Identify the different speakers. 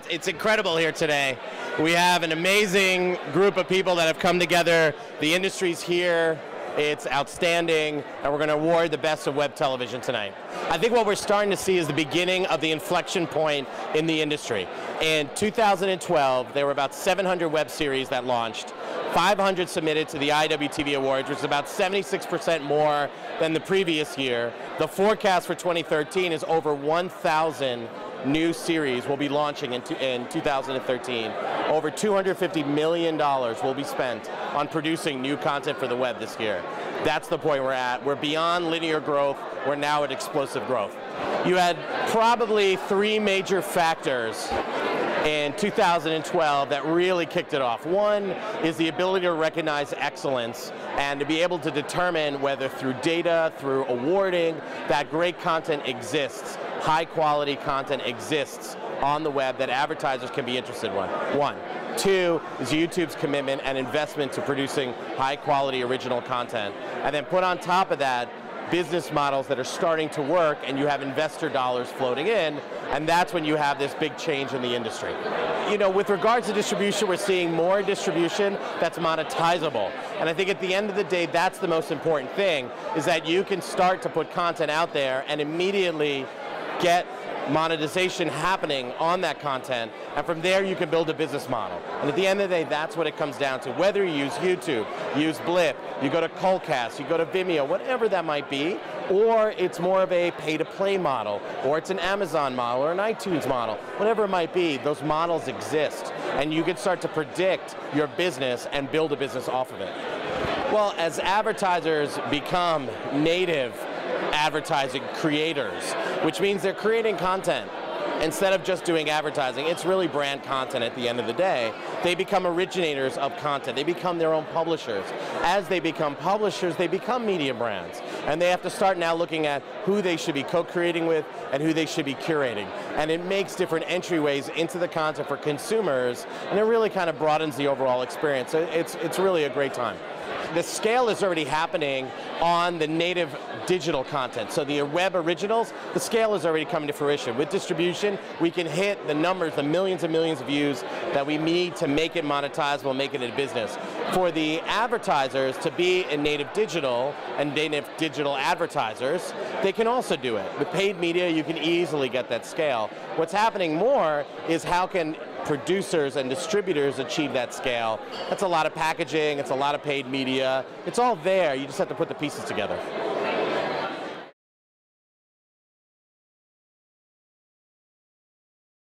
Speaker 1: It's incredible here today. We have an amazing group of people that have come together. The industry's here. It's outstanding, and we're going to award the best of web television tonight. I think what we're starting to see is the beginning of the inflection point in the industry. In 2012, there were about 700 web series that launched, 500 submitted to the IAWTV Awards, which is about 76% more than the previous year. The forecast for 2013 is over 1,000 new series will be launching in 2013. Over $250 million will be spent on producing new content for the web this year. That's the point we're at. We're beyond linear growth. We're now at explosive growth. You had probably three major factors in 2012 that really kicked it off. One is the ability to recognize excellence and to be able to determine whether through data, through awarding, that great content exists, high quality content exists on the web that advertisers can be interested in. One. Two is YouTube's commitment and investment to producing high quality original content. And then put on top of that business models that are starting to work, and you have investor dollars floating in, and that's when you have this big change in the industry. You know, with regards to distribution, we're seeing more distribution that's monetizable. And I think at the end of the day, that's the most important thing, is that you can start to put content out there and immediately get monetization happening on that content, and from there you can build a business model. And at the end of the day, that's what it comes down to. Whether you use YouTube, use Blip, you go to Colcast, you go to Vimeo, whatever that might be, or it's more of a pay-to-play model, or it's an Amazon model, or an iTunes model, whatever it might be, those models exist, and you can start to predict your business and build a business off of it. Well, as advertisers become native advertising creators, which means they're creating content. Instead of just doing advertising, it's really brand content at the end of the day. They become originators of content. They become their own publishers. As they become publishers, they become media brands. And they have to start now looking at who they should be co-creating with and who they should be curating. And it makes different entryways into the content for consumers, and it really kind of broadens the overall experience. So it's really a great time. The scale is already happening on the native digital content. So the web originals, the scale is already coming to fruition. With distribution, we can hit the numbers, the millions and millions of views that we need to make it monetizable, make it a business. For the advertisers to be in native digital and native digital advertisers, they can also do it. With paid media, you can easily get that scale. What's happening more is how can producers and distributors achieve that scale. That's a lot of packaging, it's a lot of paid media. It's all there, you just have to put the pieces together.